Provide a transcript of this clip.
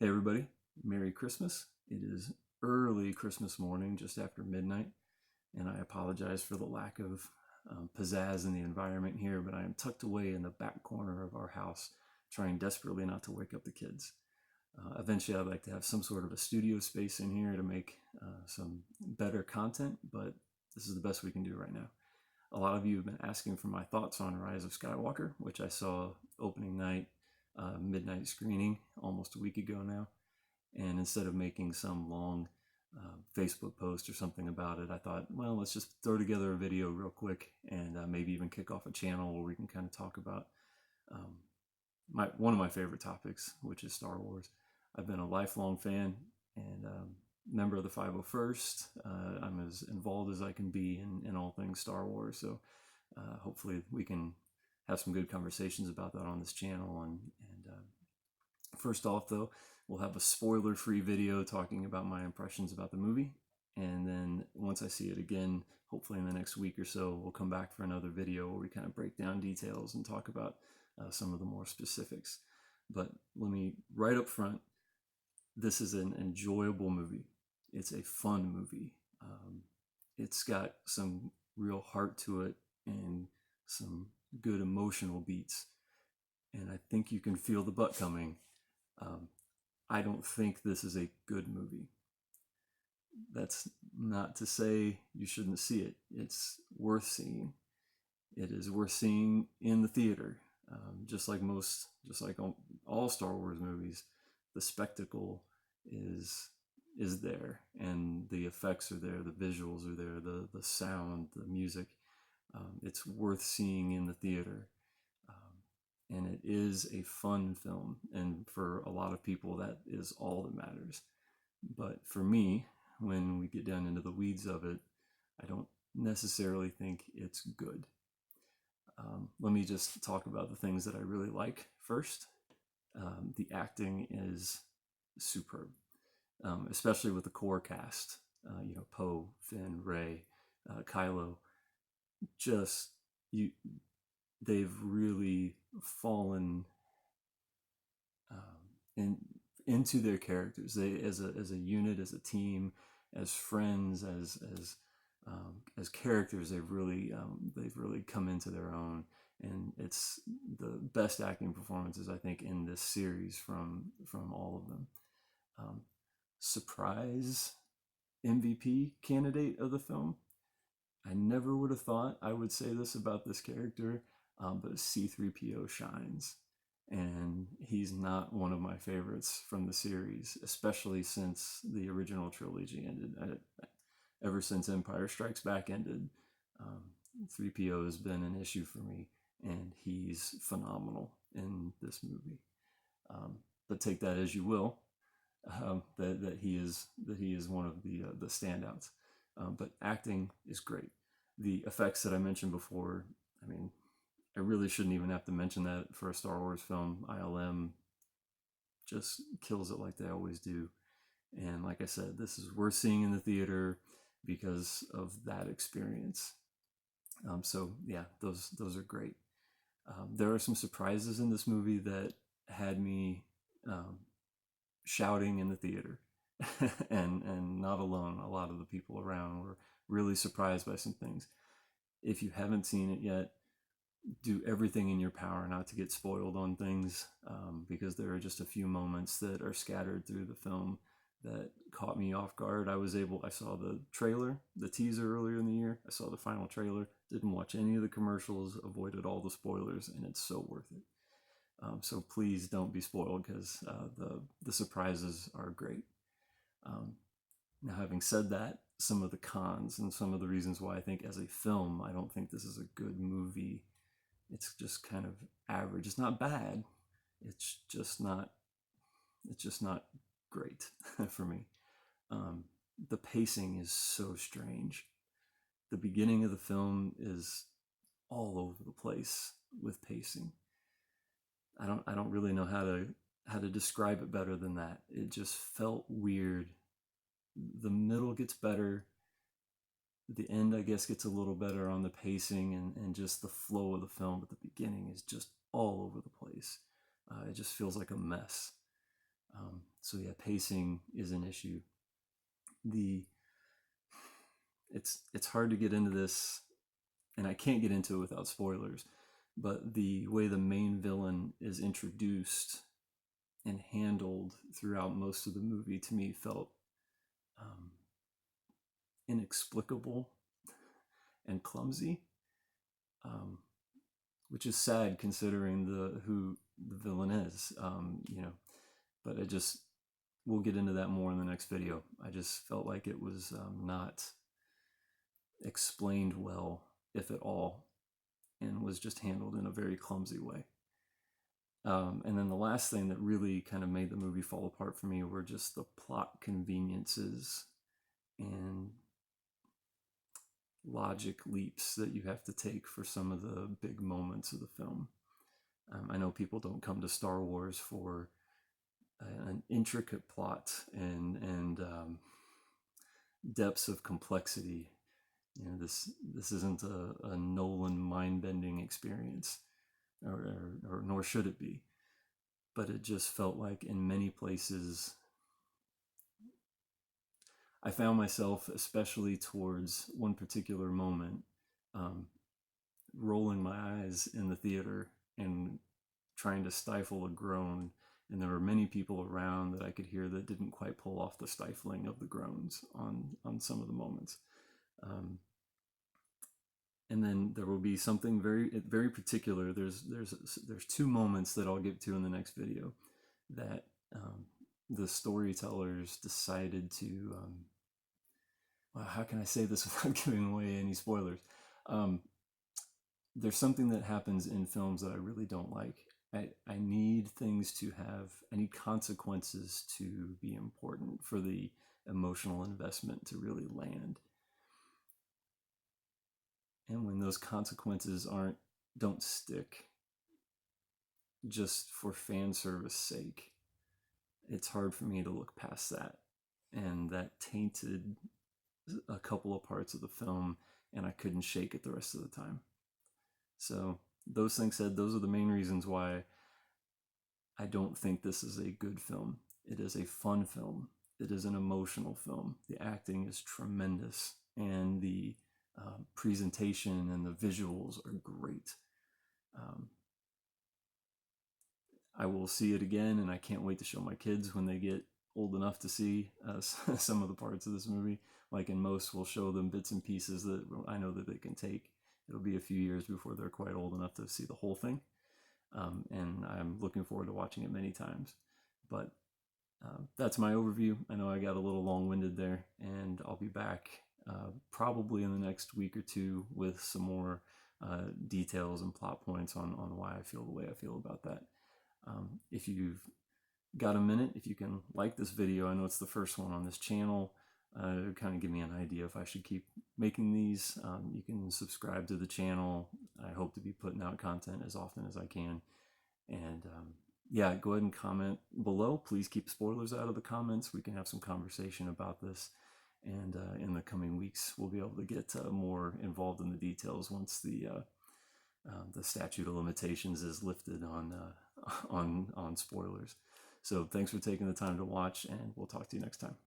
Hey everybody, Merry Christmas. It is early Christmas morning, just after midnight, and I apologize for the lack of pizzazz in the environment here, but I am tucked away in the back corner of our house, trying desperately not to wake up the kids. Eventually, I'd like to have some sort of a studio space in here to make some better content, but this is the best we can do right now. A lot of you have been asking for my thoughts on Rise of Skywalker, which I saw opening night, midnight screening almost a week ago now. And instead of making some long Facebook post or something about it, I thought, well, let's just throw together a video real quick and maybe even kick off a channel where we can kind of talk about um, one of my favorite topics, which is Star Wars. I've been a lifelong fan and member of the 501st. I'm as involved as I can be in all things Star Wars, so hopefully we can have some good conversations about that on this channel. And first off, though, we'll have a spoiler-free video talking about my impressions about the movie, and then once I see it again, hopefully in the next week or so, we'll come back for another video where we kind of break down details and talk about some of the more specifics. But let me, right up front, this is an enjoyable movie. It's a fun movie. It's got some real heart to it and some good emotional beats. And I think you can feel the butt coming. I don't think this is a good movie. That's not to say you shouldn't see it. It's worth seeing. It is worth seeing in the theater. Just like all Star Wars movies, the spectacle is there, and the effects are there, the visuals are there, the sound, the music. It's worth seeing in the theater. And it is a fun film, and for a lot of people that is all that matters. But for me, when we get down into the weeds of it, I don't necessarily think it's good. Let me just talk about the things that I really like first. The acting is superb, especially with the core cast. Poe, Finn, Rey, Kylo. Just they've really fallen into their characters. They, as a unit, as a team, as friends, as characters, they've really come into their own, and it's the best acting performances I think in this series from all of them. Surprise MVP candidate of the film. I never would have thought I would say this about this character, but C-3PO shines. And he's not one of my favorites from the series, especially since the original trilogy ended. Ever since Empire Strikes Back ended, 3PO has been an issue for me, and he's phenomenal in this movie. But take that as you will, that he is one of the standouts. But acting is great. The effects that I mentioned before, I mean, I really shouldn't even have to mention that for a Star Wars film. ILM just kills it like they always do. And like I said, this is worth seeing in the theater because of that experience. So yeah, those are great. There are some surprises in this movie that had me shouting in the theater. and not alone. A lot of the people around were really surprised by some things. If you haven't seen it yet, do everything in your power not to get spoiled on things, because there are just a few moments that are scattered through the film that caught me off guard. I saw the trailer, the teaser earlier in the year. I saw the final trailer, didn't watch any of the commercials, avoided all the spoilers, and it's so worth it. So please don't be spoiled, because the surprises are great. Now, having said that, some of the cons and some of the reasons why I think as a film, I don't think this is a good movie. It's just kind of average. It's not bad. It's just not great for me. The pacing is so strange. The beginning of the film is all over the place with pacing. I don't really know how to describe it better than that. It just felt weird. The middle gets better. The end, I guess, gets a little better on the pacing and just the flow of the film, but the beginning is just all over the place. It just feels like a mess. So yeah, pacing is an issue. The it's hard to get into this, and I can't get into it without spoilers, but the way the main villain is introduced and handled throughout most of the movie to me felt um, inexplicable and clumsy, um, which is sad considering who the villain is. But I just we'll get into that more in the next video. I just felt like it was not explained well, if at all, and was just handled in a very clumsy way. And then the last thing that really kind of made the movie fall apart for me were just the plot conveniences and logic leaps that you have to take for some of the big moments of the film. I know people don't come to Star Wars for an intricate plot and depths of complexity. This isn't a Nolan mind-bending experience, or nor should it be. But it just felt like in many places I found myself, especially towards one particular moment, um, rolling my eyes in the theater and trying to stifle a groan. And there were many people around that I could hear that didn't quite pull off the stifling of the groans on some of the moments. And then there will be something very particular. There's two moments that I'll get to in the next video that the storytellers decided to. Well, how can I say this without giving away any spoilers? There's something that happens in films that I really don't like. I need things to have. I need consequences to be important for the emotional investment to really land. And when those consequences don't stick just for fan service sake, it's hard for me to look past that. And that tainted a couple of parts of the film, and I couldn't shake it the rest of the time. So those things said, those are the main reasons why I don't think this is a good film. It is a fun film. It is an emotional film. The acting is tremendous, and the presentation and the visuals are great. I will see it again, and I can't wait to show my kids when they get old enough to see some of the parts of this movie. Like in most, we'll show them bits and pieces that I know that they can take. It'll be a few years before they're quite old enough to see the whole thing. And I'm looking forward to watching it many times. But that's my overview. I know I got a little long-winded there, and I'll be back probably in the next week or two with some more details and plot points on why I feel the way I feel about that. If you've got a minute, if you can like this video, I know it's the first one on this channel, it'll kind of give me an idea if I should keep making these. You can subscribe to the channel. I hope to be putting out content as often as I can. And yeah, go ahead and comment below. Please keep spoilers out of the comments. We can have some conversation about this. And in the coming weeks, we'll be able to get more involved in the details once the statute of limitations is lifted on spoilers. So thanks for taking the time to watch, and we'll talk to you next time.